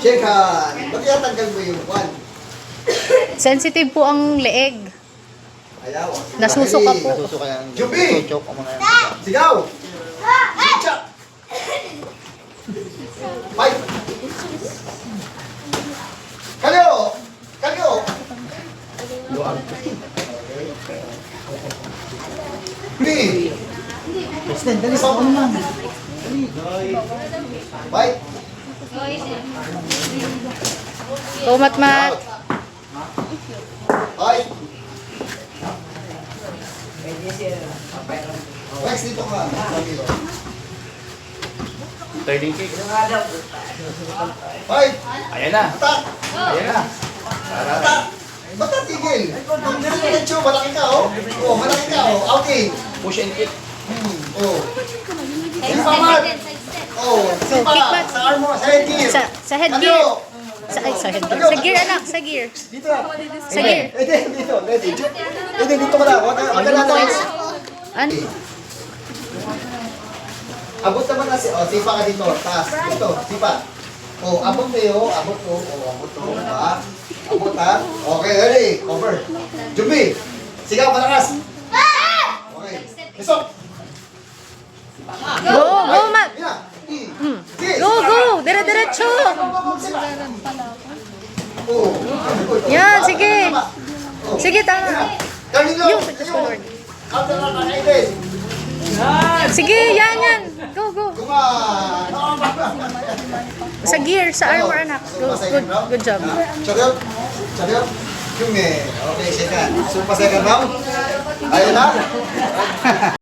Shake hand. Ba't itatanggal mo yung one? Sensitive po ang leeg. Ayaw. Nasusuka po. Nasusuka yan. Jubi! Choke ang mga yan. Sigaw! Sicha! Fight! Kalyo! Kalyo! Luwag. Jubi! President, dali sa ako naman. Fight! Go, Matmat. Fight! Rex, dito ka. Turning kick. Fight! Ayan na. Attack! Ayan na. Attack! Ba't natigil? Yung diretso, malaki ka, oh. Oh, malaki ka, oh. Outing. Push and kick. Oh. Sipa, Mat. Oh, sipa. kick back. Sa arm mo, sa headgear. Sa headgear. Kalyo. Sa headgear. Sa gear, anak. Sa gear. Dito na. Sa gear. Dito. Ready? Dito ka lang. Wag ka natin. An Abot naman na si... Oh, sipa ka dito. Taas. Dito, sipa. Oh, abot kayo. Abot to. Oh, abot to. Ha? Abot ha. Okay, ready. Cover. Jubi. Sigaw, malakas. Okay. Isok. Go, go, Mat. Yan na. Go. Dire-diretso. Oh. Yan, sige. Sige, tama. Kanino. Yung, Counter na kakainin. sige, yan. Go. Kuma. Sa gear, sa armor, anak. Good job. Chariot. Yung eh. Okay, second. Super second round. Ayun na.